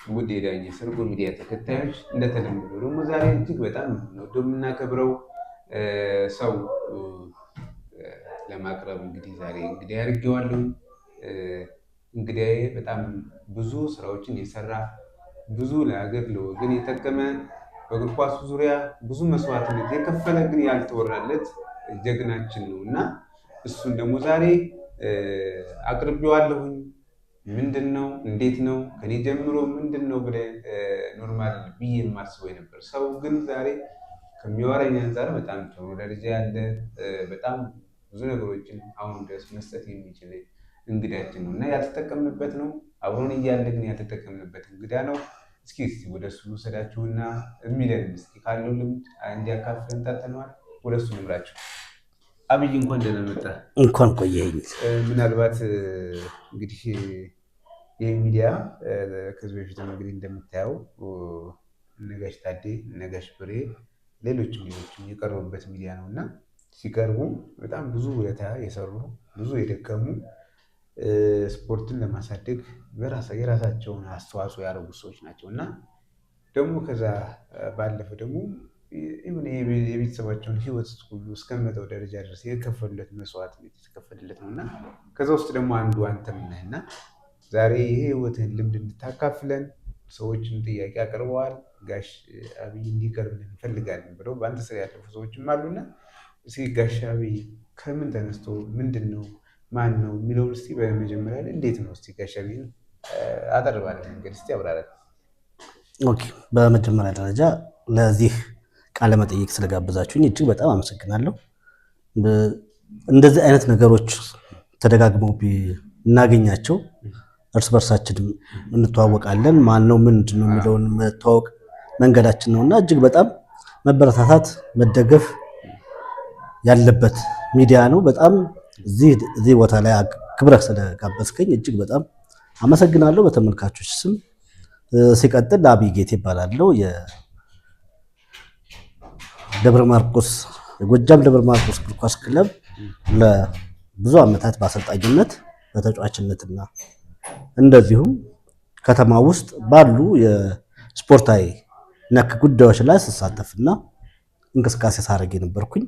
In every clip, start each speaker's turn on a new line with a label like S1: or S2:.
S1: ውድ የዳኝ ሰርጎ ሚዲያ ተከታዮች እንደተለመደው ደግሞ ዛሬ እጅግ በጣም ነው የምናከብረው ሰው ለማቅረብ እንግዲህ ዛሬ እንግዲህ አድርጌዋለሁ። እንግዲህ በጣም ብዙ ስራዎችን የሰራ ብዙ ለሀገር ለወገን የጠቀመ በእግር ኳሱ ዙሪያ ብዙ መስዋዕትነት የከፈለ ግን ያልተወራለት ጀግናችን ነው እና እሱን ደግሞ ዛሬ አቅርቤዋለሁኝ። ምንድን ነው እንዴት ነው ከኔ ጀምሮ ምንድን ነው ብለህ ኖርማል ብዬ የማስበው ነበር። ሰው ግን ዛሬ ከሚያወራኝ አንጻር በጣም ጥሩ ደረጃ ያለ በጣም ብዙ ነገሮችን አሁን ድረስ መስጠት የሚችል እንግዳችን ነው እና ያልተጠቀምንበት ነው። አብሮን እያለ ግን ያልተጠቀምንበት እንግዳ ነው። እስኪ ወደ እሱ ልውሰዳችሁና የሚለን እስኪ ካለው ልምድ እንዲያካፍለን ጠርተነዋል። ወደ እሱ ልምራችሁ። አብይ እንኳን ደህና መጣህ።
S2: እንኳን ቆየኝ።
S1: ምናልባት እንግዲህ ይህ ሚዲያ ከዚህ በፊትም እንግዲህ እንደምታየው ነጋሽ ታዴ፣ ነጋሽ ብሬ፣ ሌሎችም የቀረቡበት ሚዲያ ነው እና ሲቀርቡ በጣም ብዙ ውለታ የሰሩ ብዙ የደከሙ ስፖርትን ለማሳደግ የራሳቸውን አስተዋጽኦ ያደረጉ ሰዎች ናቸው እና ደግሞ ከዛ ባለፈ ደግሞ የቤተሰባቸውን ሕይወት ሁሉ እስከመተው ደረጃ ድረስ የከፈሉለት መስዋዕትነት የተከፈለለት ነው እና ከዛ ውስጥ ደግሞ አንዱ አንተም ነህ እና ዛሬ ይሄ ህይወትህን ልምድ እንድታካፍለን ሰዎችን ጥያቄ አቅርበዋል። ጋሽ አብይ እንዲቀርብልን እንፈልጋለን ብለው በአንተ ስር ያለፉ ሰዎችም አሉና እስኪ ጋሽ አብይ ከምን ተነስቶ ምንድን ነው ማን ነው የሚለውን እስኪ በመጀመሪያ ላይ እንዴት ነው እስኪ ጋሽ አብይን አጠር ባለ መንገድ እስኪ አብራራል።
S2: ኦኬ፣ በመጀመሪያ ደረጃ ለዚህ ቃለ መጠይቅ ስለጋበዛችሁኝ እጅግ በጣም አመሰግናለሁ። እንደዚህ አይነት ነገሮች ተደጋግመው እናገኛቸው እርስ በርሳችንም እንተዋወቃለን። ማን ነው ምንድን ነው የሚለውን መተዋወቅ መንገዳችን ነውና እጅግ በጣም መበረታታት መደገፍ ያለበት ሚዲያ ነው። በጣም እዚህ ቦታ ላይ ክብረህ ስለጋበዝከኝ እጅግ በጣም አመሰግናለሁ በተመልካቾች ስም። ሲቀጥል አብይ ጌቴ ይባላለሁ። የጎጃም ደብረ ማርቆስ እግር ኳስ ክለብ ለብዙ ዓመታት በአሰልጣኝነት በተጫዋችነትና እንደዚሁም ከተማ ውስጥ ባሉ የስፖርታዊ ነክ ጉዳዮች ላይ ስሳተፍና እንቅስቃሴ ሳደርግ የነበርኩኝ።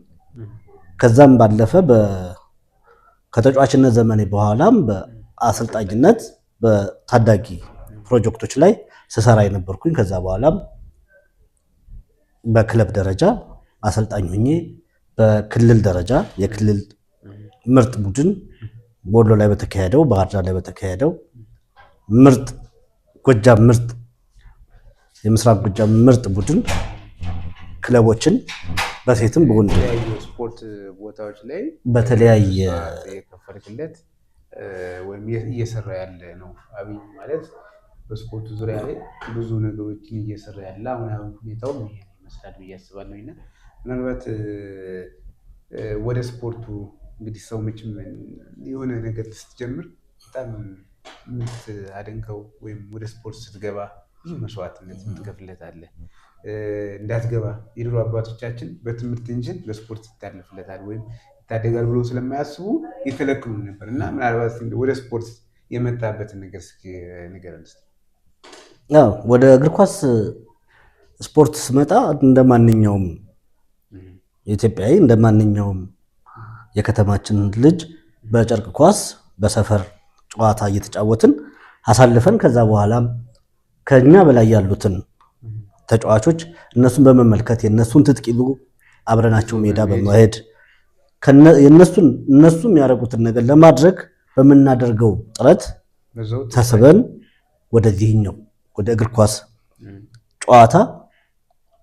S2: ከዛም ባለፈ ከተጫዋችነት ዘመኔ በኋላም በአሰልጣኝነት በታዳጊ ፕሮጀክቶች ላይ ስሰራ የነበርኩኝ። ከዛ በኋላም በክለብ ደረጃ አሰልጣኝ ሆኜ በክልል ደረጃ የክልል ምርጥ ቡድን ወሎ ላይ በተካሄደው ባህር ዳር ላይ በተካሄደው ጎጃም ምርጥ የምስራቅ ጎጃም ምርጥ ቡድን ክለቦችን በሴትም በወንድ
S1: ስፖርት ቦታዎች ላይ
S2: በተለያየ
S1: የከፈልክለት ወይም እየሰራ ያለ ነው። አብይ ማለት በስፖርቱ ዙሪያ ላይ ብዙ ነገሮችን እየሰራ ያለ አሁን ሁኔታው ይመስላል ብዬ አስባለሁ እና ምናልባት ወደ ስፖርቱ እንግዲህ ሰው መቼም የሆነ ነገር ስትጀምር በጣም የምታደንቀው ወይም ወደ ስፖርት ስትገባ ብዙ መስዋዕትነት የምትከፍልለት አለ። እንዳትገባ የድሮ አባቶቻችን በትምህርት እንጂ በስፖርት ይታለፍለታል ወይም ይታደጋል ብሎ ስለማያስቡ ይከለክሉ ነበር እና ምናልባት ወደ ስፖርት የመጣበትን ነገር እስኪ ንገረን።
S2: ወደ እግር ኳስ ስፖርት ስመጣ እንደማንኛውም ኢትዮጵያዊ እንደማንኛውም የከተማችን ልጅ በጨርቅ ኳስ በሰፈር ጨዋታ እየተጫወትን አሳልፈን ከዛ በኋላም ከኛ በላይ ያሉትን ተጫዋቾች እነሱን በመመልከት የነሱን ትጥቅ ይዞ አብረናቸው ሜዳ በመሄድ እነሱ የሚያደርጉትን ነገር ለማድረግ በምናደርገው ጥረት ተስበን ወደዚህኛው ወደ እግር ኳስ ጨዋታ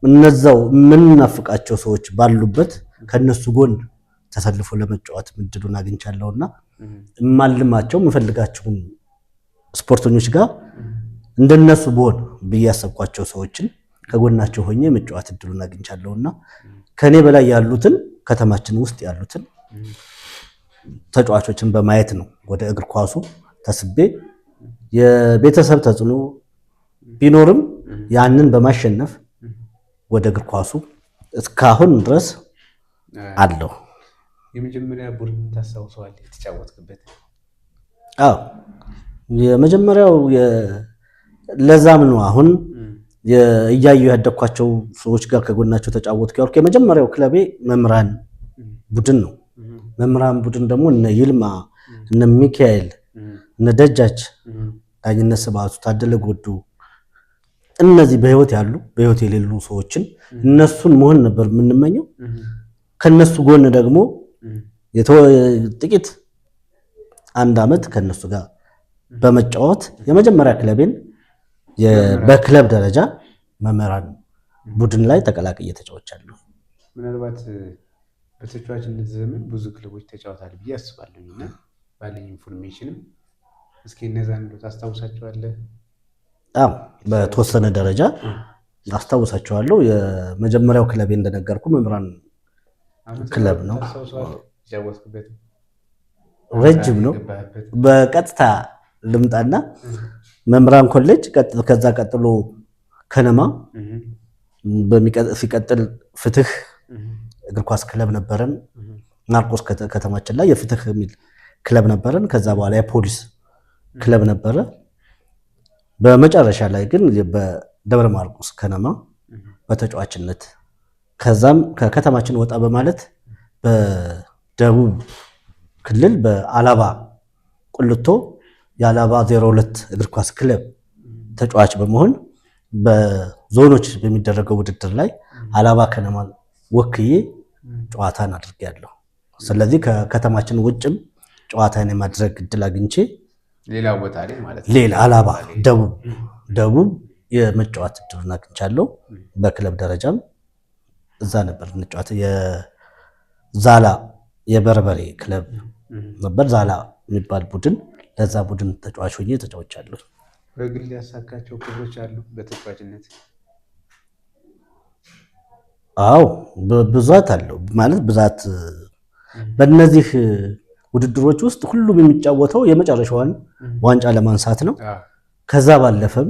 S2: እነዛው የምንናፍቃቸው ሰዎች ባሉበት ከነሱ ጎን ተሰልፎ ለመጫወት እድሉን አግኝቻለሁና የማልማቸው የምፈልጋቸውን ስፖርተኞች ጋር እንደነሱ ብሆን ብዬ ያሰብኳቸው ሰዎችን ከጎናቸው ሆኜ መጫወት እድሉን አግኝቻለሁና ከኔ በላይ ያሉትን ከተማችን ውስጥ ያሉትን ተጫዋቾችን በማየት ነው ወደ እግር ኳሱ ተስቤ የቤተሰብ ተጽዕኖ ቢኖርም ያንን በማሸነፍ ወደ እግር ኳሱ እስካሁን ድረስ አለው።
S1: የመጀመሪያ ቡድን ታስታውሰዋለህ የተጫወትክበት?
S2: የመጀመሪያው ለዛም ነው አሁን እያዩ ያደግኳቸው ሰዎች ጋር ከጎናቸው ተጫወትኩ ያልኩ። የመጀመሪያው ክለቤ መምህራን ቡድን ነው። መምህራን ቡድን ደግሞ እነ ይልማ፣ እነ ሚካኤል፣ እነ ደጃች ዳኝነት፣ ስብዓቱ፣ ታደለ ጎዱ እነዚህ በህይወት ያሉ በህይወት የሌሉ ሰዎችን እነሱን መሆን ነበር የምንመኘው። ከነሱ ጎን ደግሞ ጥቂት አንድ ዓመት ከነሱ ጋር በመጫወት የመጀመሪያ ክለቤን በክለብ ደረጃ መምህራን ቡድን ላይ ተቀላቅዬ ተጫውቻለሁ።
S1: ምናልባት በተጫዋችነት ዘመን ብዙ ክለቦች ተጫውታል ብዬ አስባለሁ እና ባለኝ ኢንፎርሜሽንም እስኪ እነዛን ታስታውሳቸዋለህ?
S2: አዎ በተወሰነ ደረጃ አስታውሳቸዋለሁ። የመጀመሪያው ክለቤ እንደነገርኩ መምህራን ክለብ ነው። ረጅም ነው። በቀጥታ ልምጣና መምህራን ኮሌጅ፣ ከዛ ቀጥሎ ከነማ፣ ሲቀጥል ፍትህ እግር ኳስ ክለብ ነበረን። ማርቆስ ከተማችን ላይ የፍትህ የሚል ክለብ ነበረን። ከዛ በኋላ የፖሊስ ክለብ ነበረ። በመጨረሻ ላይ ግን በደብረ ማርቆስ ከነማ በተጫዋችነት ከዛም ከከተማችን ወጣ በማለት በደቡብ ክልል በአላባ ቁልቶ የአላባ 02 እግር ኳስ ክለብ ተጫዋች በመሆን በዞኖች በሚደረገው ውድድር ላይ አላባ ከነማን ወክዬ ጨዋታን አድርጌያለሁ። ስለዚህ ከከተማችን ውጭም ጨዋታን የማድረግ እድል አግኝቼ
S1: ሌላ ቦታ ላይ ማለት ነው
S2: ሌላ አላባ ደቡብ የመጫወት እድሉን አግኝቻለሁ። በክለብ ደረጃም እዛ ነበር እንጫወት። የዛላ የበርበሬ ክለብ ነበር፣ ዛላ የሚባል ቡድን። ለዛ ቡድን ተጫዋች ሆኜ ተጫውቻለሁ።
S1: በግል ያሳካቸው ክብሮች አሉ በተጫዋችነት?
S2: አዎ ብዛት አለው። ማለት ብዛት በእነዚህ ውድድሮች ውስጥ ሁሉም የሚጫወተው የመጨረሻዋን ዋንጫ ለማንሳት ነው። ከዛ ባለፈም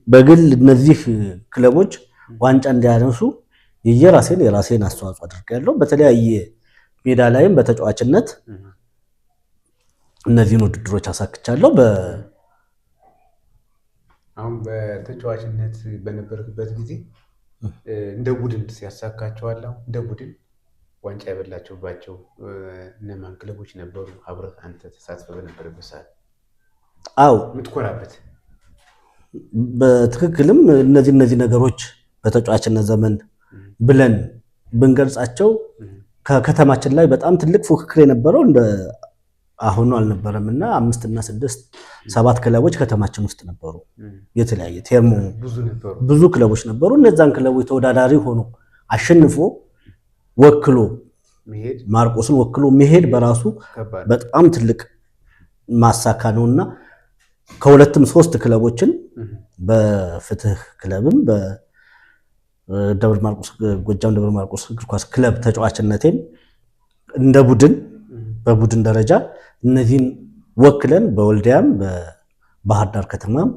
S2: በግል እነዚህ ክለቦች ዋንጫ እንዲያነሱ የራሴን አስተዋጽኦ አድርጋለሁ። በተለያየ ሜዳ ላይም በተጫዋችነት እነዚህን ውድድሮች አሳክቻለሁ።
S1: አሁን በተጫዋችነት በነበርክበት ጊዜ እንደ ቡድን ሲያሳካቸዋለሁ እንደ ቡድን ዋንጫ የበላችሁባቸው እነማን ክለቦች ነበሩ? አብረህ አንተ ተሳትፈ በነበረበት ሰዓት
S2: አው
S1: የምትኮራበት?
S2: በትክክልም እነዚህ ነገሮች በተጫዋችነት ዘመን ብለን ብንገልጻቸው ከከተማችን ላይ በጣም ትልቅ ፉክክር የነበረው እንደ አሁኑ አልነበረም እና 5 እና 6 7 ክለቦች ከተማችን ውስጥ ነበሩ። የተለያየ ቴርሞ ብዙ ክለቦች ነበሩ። እነዛን ክለቦች ተወዳዳሪ ሆኖ አሸንፎ ወክሎ ማርቆስን ወክሎ መሄድ በራሱ በጣም ትልቅ ማሳካ ነውና ከሁለትም 3 ክለቦችን በፍትህ ክለብም በደብረ ማርቆስ ጎጃም ደብረ ማርቆስ እግር ኳስ ክለብ ተጫዋችነቴም እንደ ቡድን በቡድን ደረጃ እነዚህን ወክለን በወልዲያም በባህር ዳር ከተማም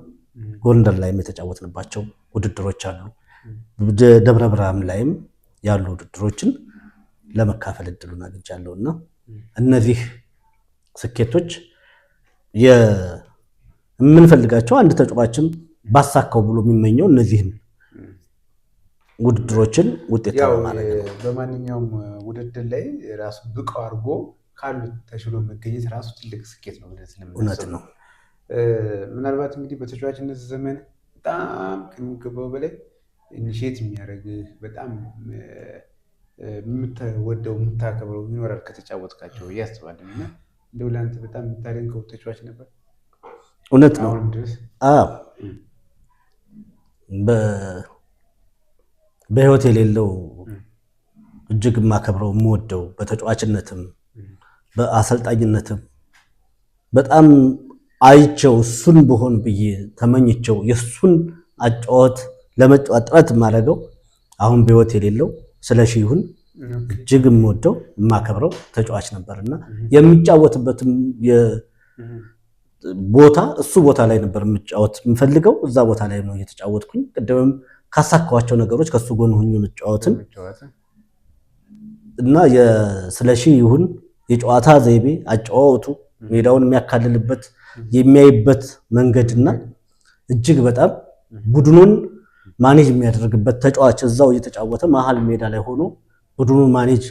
S2: ጎንደር ላይም የተጫወትንባቸው ውድድሮች አሉ። ደብረ ብርሃን ላይም ያሉ ውድድሮችን ለመካፈል እድሉን አግኝቻለሁና እነዚህ ስኬቶች የምንፈልጋቸው አንድ ተጫዋችም ባሳካው ብሎ የሚመኘው እነዚህን ውድድሮችን ውጤታማ ማድረግ ነው።
S1: በማንኛውም ውድድር ላይ ራሱ ብቁ አድርጎ ካሉት ተሽሎ መገኘት ራሱ ትልቅ ስኬት ነው ብለን ስለምናስብ ነው። ምናልባት እንግዲህ በተጫዋችነት ዘመን በጣም ከሚገባው በላይ ኢኒሼት የሚያደርግህ በጣም የምትወደው የምታከብረው ይኖራል ከተጫወትካቸው እያስባለሁ እና እንደው ለአንተ በጣም የምታደንቀው ተጫዋች ነበር?
S2: እውነት ነው። በህይወት የሌለው እጅግ የማከብረው የምወደው በተጫዋችነትም በአሰልጣኝነትም በጣም አይቸው እሱን በሆን ብዬ ተመኝቸው የእሱን አጫወት ለመጫወት ጥረት የማደርገው አሁን በህይወት የሌለው ስለሺ ይሁን እጅግ የምወደው የማከብረው ተጫዋች ነበርና የሚጫወትበትም ቦታ እሱ ቦታ ላይ ነበር የምጫወት የምፈልገው። እዛ ቦታ ላይ ነው እየተጫወትኩኝ። ቅድምም ካሳካዋቸው ነገሮች ከሱ ጎን ሆኜ መጫወትን እና የስለሺ ይሁን የጨዋታ ዘይቤ አጫዋወቱ ሜዳውን የሚያካልልበት የሚያይበት መንገድና እጅግ በጣም ቡድኑን ማኔጅ የሚያደርግበት ተጫዋች እዛው እየተጫወተ መሀል ሜዳ ላይ ሆኖ ቡድኑን ማኔጅ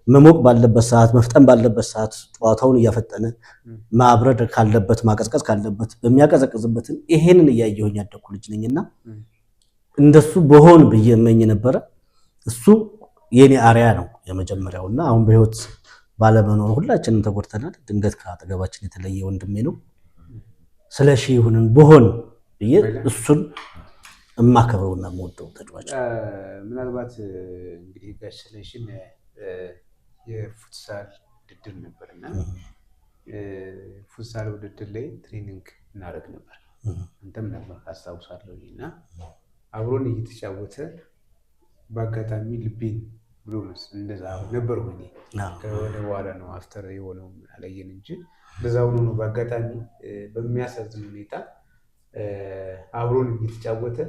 S2: መሞቅ ባለበት ሰዓት መፍጠን ባለበት ሰዓት ጨዋታውን እያፈጠነ ማብረድ ካለበት ማቀዝቀዝ ካለበት በሚያቀዘቅዝበትን ይሄንን እያየሁኝ ያደኩ ልጅ ነኝና እንደሱ በሆን ብዬ እመኝ ነበረ። እሱ የኔ አርያ ነው የመጀመሪያውና አሁን በህይወት ባለመኖር ሁላችንም ተጎድተናል። ድንገት ከአጠገባችን የተለየ ወንድሜ ነው። ስለሺ ይሁንን በሆን ብዬ እሱን እማከብረውና የምወደው ተጫዋች
S1: ምናልባት እንግዲህ ጋሽ ስለሺን የፉትሳል ውድድር ነበርና ፉትሳል ውድድር ላይ ትሬኒንግ እናደርግ ነበር። አንተም ነበር አስታውሳለሁ። እና አብሮን እየተጫወተ በአጋጣሚ ልቤን ብሎ እንደዛ ነበር ሆኜ ከወደ በኋላ ነው አፍተር የሆነው አለየን እንጂ እንደዛ ሆኖ ነው በአጋጣሚ በሚያሳዝን ሁኔታ አብሮን እየተጫወተ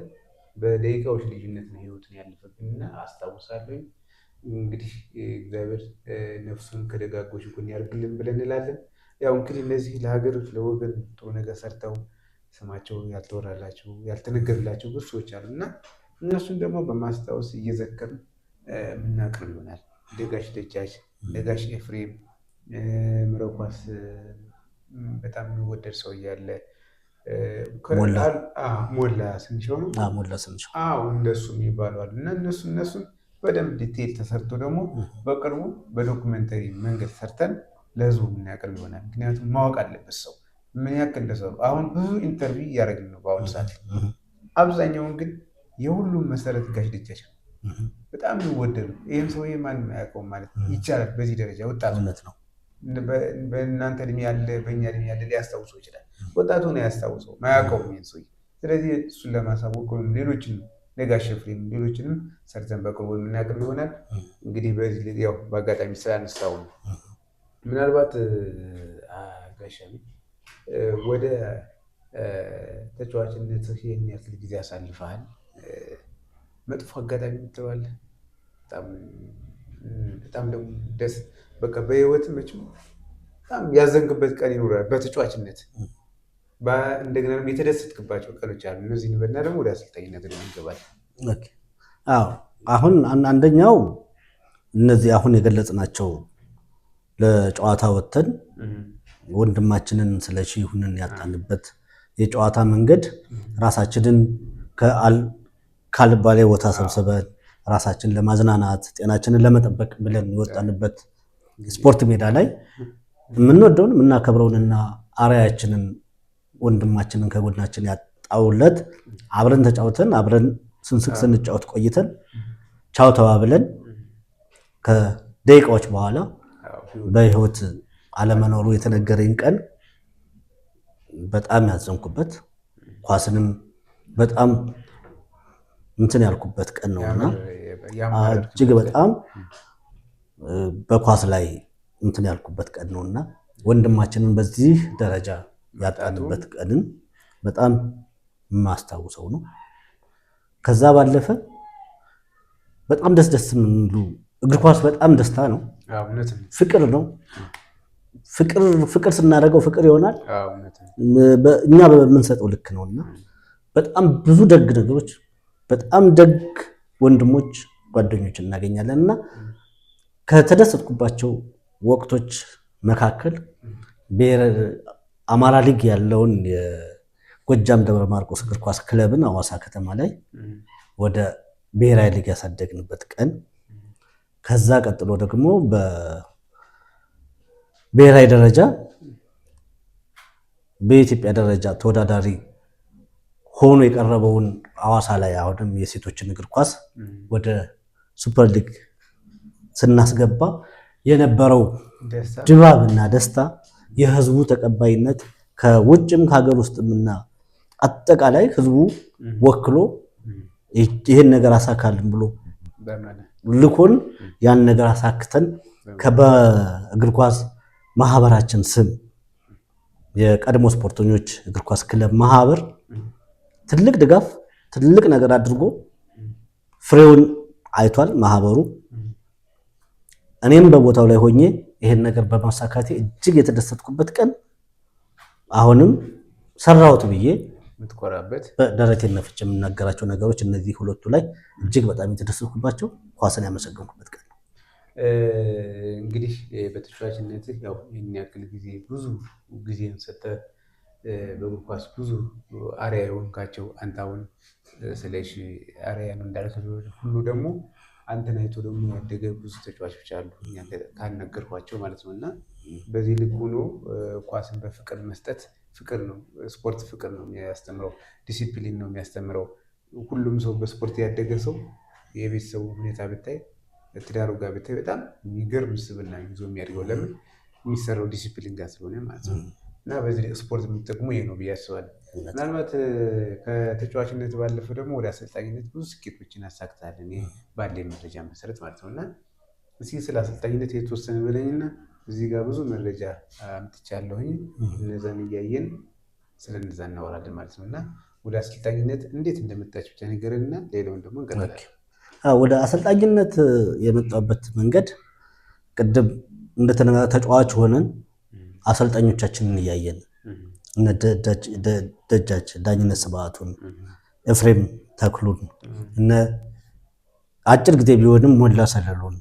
S1: በደቂቃዎች ልዩነት ነው ህይወቱን ያለፈብንና አስታውሳለሁ። እንግዲህ እግዚአብሔር ነፍሱን ከደጋጎች ጎን ያርግልን ብለን እንላለን። ያው እንግዲህ እነዚህ ለሀገር ለወገን ጥሩ ነገር ሰርተው ስማቸው ያልተወራላቸው ያልተነገርላቸው ብዙ ሰዎች አሉ እና እነሱን ደግሞ በማስታወስ እየዘከርን የምናቀርብ ይሆናል። ደጋሽ ደጃች፣ ደጋሽ ኤፍሬም ምረኳስ በጣም የሚወደድ ሰው እያለ ሞላ ስንሻው ነው እንደሱ የሚባሉ አሉ እና እነሱን በደንብ ዲቴል ተሰርቶ ደግሞ በቅርቡ በዶኩሜንተሪ መንገድ ሰርተን ለህዝቡ የምናቀርብ ይሆናል። ምክንያቱም ማወቅ አለበት ሰው ምን ያክል እንደሰሩ። አሁን ብዙ ኢንተርቪው እያደረግን ነው በአሁኑ ሰዓት። አብዛኛውን ግን የሁሉም መሰረት ጋሽ ደጃች ነው። በጣም የሚወደዱ ይህም ሰውዬ ማንም አያውቀውም ማለት ይቻላል። በዚህ ደረጃ ወጣቱነት ነው። በእናንተ እድሜ ያለ በእኛ እድሜ ያለ ሊያስታውሰው ይችላል። ወጣቱ ነው ያስታውሰው ማያውቀውም ይህን ሰውዬ። ስለዚህ እሱን ለማሳወቅ ሌሎችን ነጋሽ ኤፍሬም ሌሎችንም ሰርተን በቅርቡ የምናቀርብ ይሆናል። እንግዲህ በዚህ ያው በአጋጣሚ ስላነሳው ነው። ምናልባት ጋሻሚ ወደ ተጫዋችነት ይህን ያክል ጊዜ አሳልፈሃል። መጥፎ አጋጣሚ ትለዋለህ? በጣም ደግሞ ደስ በቃ በህይወት መቼም በጣም ያዘንክበት ቀን ይኖራል በተጫዋችነት እንደገና ደግሞ የተደሰትክባቸው ቀኖች አሉ። እነዚህን በና ደግሞ ወደ አሰልጣኝነት ይገባል።
S2: አዎ አሁን አንደኛው እነዚህ አሁን የገለጽናቸው ለጨዋታ ወጥተን ወንድማችንን ስለሺ ይሁንን ያጣንበት የጨዋታ መንገድ ራሳችንን ካልባሌ ቦታ ሰብስበን ራሳችንን ለማዝናናት ጤናችንን ለመጠበቅ ብለን የወጣንበት ስፖርት ሜዳ ላይ የምንወደውን የምናከብረውንና አርአያችንን ወንድማችንን ከጎናችን ያጣውለት አብረን ተጫውተን አብረን ስንስቅ ስንጫወት ቆይተን ቻው ተባብለን ከደቂቃዎች በኋላ በህይወት አለመኖሩ የተነገረኝ ቀን በጣም ያዘንኩበት ኳስንም በጣም እንትን ያልኩበት ቀን ነውና እጅግ በጣም በኳስ ላይ እንትን ያልኩበት ቀን ነውና ወንድማችንን በዚህ ደረጃ ያጣንበት ቀንን በጣም የማስታውሰው ነው። ከዛ ባለፈ በጣም ደስ የሚሉ እግር ኳስ በጣም ደስታ ነው፣ ፍቅር ነው። ፍቅር ስናደርገው ፍቅር ይሆናል። እኛ በምንሰጠው ልክ ነውና በጣም ብዙ ደግ ነገሮች በጣም ደግ ወንድሞች ጓደኞች እናገኛለን እና ከተደሰትኩባቸው ወቅቶች መካከል አማራ ሊግ ያለውን የጎጃም ደብረ ማርቆስ እግር ኳስ ክለብን አዋሳ ከተማ ላይ ወደ ብሔራዊ ሊግ ያሳደግንበት ቀን፣ ከዛ ቀጥሎ ደግሞ በብሔራዊ ደረጃ በኢትዮጵያ ደረጃ ተወዳዳሪ ሆኖ የቀረበውን አዋሳ ላይ አሁንም የሴቶችን እግር ኳስ ወደ ሱፐር ሊግ ስናስገባ የነበረው ድባብና ደስታ፣ የህዝቡ ተቀባይነት ከውጭም ከሀገር ውስጥምና አጠቃላይ ህዝቡ ወክሎ ይህን ነገር አሳካልን ብሎ ልኮን ያን ነገር አሳክተን በእግር ኳስ ማህበራችን ስም የቀድሞ ስፖርተኞች እግር ኳስ ክለብ ማህበር ትልቅ ድጋፍ ትልቅ ነገር አድርጎ ፍሬውን አይቷል ማህበሩ። እኔም በቦታው ላይ ሆኜ ይሄን ነገር በማሳካቴ እጅግ የተደሰትኩበት ቀን አሁንም ሰራሁት ብዬ
S1: የምትኮራበት
S2: ደረቴን ነፍቼ የምናገራቸው ነገሮች እነዚህ ሁለቱ ላይ እጅግ በጣም የተደሰትኩባቸው ኳስን ያመሰገንኩበት ቀን ነው።
S1: እንግዲህ በተጫዋችነትህ ያው ይህን ያክል ጊዜ ብዙ ጊዜን ሰጠህ በእግር ኳስ ብዙ አርአያ የሆንካቸው አንተ አሁን ስለሺ አርአያ ነው እንዳልከው ሁሉ ደግሞ አንተን አይቶ ደግሞ ያደገ ብዙ ተጫዋቾች አሉ ካልነገርኳቸው ማለት ነው። እና በዚህ ልክ ሆኖ ኳስን በፍቅር መስጠት ፍቅር ነው። ስፖርት ፍቅር ነው የሚያስተምረው፣ ዲሲፕሊን ነው የሚያስተምረው። ሁሉም ሰው በስፖርት ያደገ ሰው የቤተሰቡ ሁኔታ ብታይ፣ ትዳሩ ጋር ብታይ በጣም የሚገርም ስብዕና ይዞ የሚያድገው ለምን የሚሰራው ዲሲፕሊን ጋር ስለሆነ ማለት ነው። እና በዚህ ስፖርት የሚጠቅሙ ይሄ ነው ብዬ አስባለሁ። ምናልባት ከተጫዋችነት ባለፈ ደግሞ ወደ አሰልጣኝነት ብዙ ስኬቶችን አሳክተሃል፣ እኔ ባለኝ መረጃ መሰረት ማለት ነው። እና እስኪ ስለ አሰልጣኝነት የተወሰነ በለኝና እዚህ ጋር ብዙ መረጃ አምጥቻለሁኝ፣ እነዛን እያየን ስለነዛ እናወራለን ማለት ነው። እና ወደ አሰልጣኝነት እንዴት እንደመጣች ብቻ ንገረንና ሌላውን ደግሞ እንቀጥላለን።
S2: ወደ አሰልጣኝነት የመጣበት መንገድ ቅድም እንደተነጋገርነው ተጫዋች ሆነን አሰልጣኞቻችንን እያየን እነ ደጃች ዳኝነት ስብዓቱን፣ ኤፍሬም ተክሉን፣ እነ አጭር ጊዜ ቢሆንም ሞላ ሰለሉን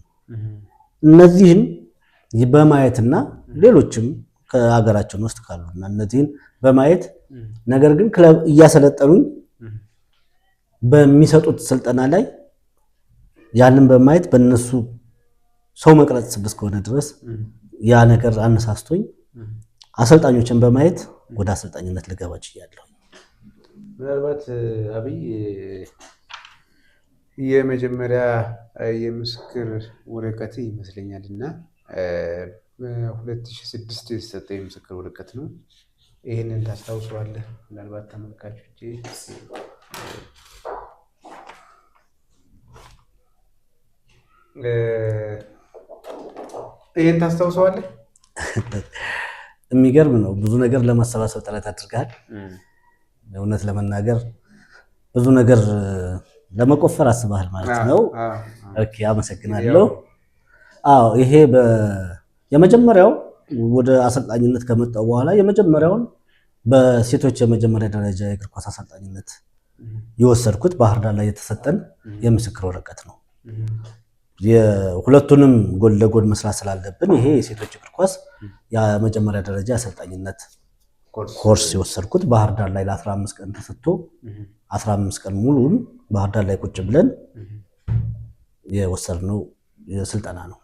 S2: እነዚህን በማየትና ሌሎችም ከሀገራችን ውስጥ ካሉና እነዚህን በማየት ነገር ግን ክለብ እያሰለጠኑኝ በሚሰጡት ስልጠና ላይ ያንን በማየት በእነሱ ሰው መቅረጽ እስከሆነ ድረስ ያ ነገር አነሳስቶኝ አሰልጣኞችን በማየት ወደ አሰልጣኝነት ልገባ ችያለሁ።
S1: ምናልባት አብይ የመጀመሪያ የምስክር ወረቀት ይመስለኛል እና 2006 የተሰጠ የምስክር ወረቀት ነው። ይህንን ታስታውሰዋለህ? ምናልባት ተመልካቾቼ ይህን ታስታውሰዋለህ?
S2: የሚገርም ነው። ብዙ ነገር ለማሰባሰብ ጥረት አድርገሃል። እውነት ለመናገር ብዙ ነገር ለመቆፈር አስበሃል ማለት ነው። ኦኬ፣ አመሰግናለሁ። አዎ፣ ይሄ የመጀመሪያው ወደ አሰልጣኝነት ከመጣው በኋላ የመጀመሪያውን በሴቶች የመጀመሪያ ደረጃ የእግር ኳስ አሰልጣኝነት የወሰድኩት ባህር ዳር ላይ የተሰጠን የምስክር ወረቀት ነው። የሁለቱንም ጎን ለጎን መስራት ስላለብን ይሄ የሴቶች እግር ኳስ የመጀመሪያ ደረጃ አሰልጣኝነት ኮርስ የወሰድኩት ባህር ዳር ላይ ለ15 ቀን ተሰጥቶ 15 ቀን ሙሉን ባህር ዳር ላይ ቁጭ ብለን የወሰድነው ስልጠና ነው።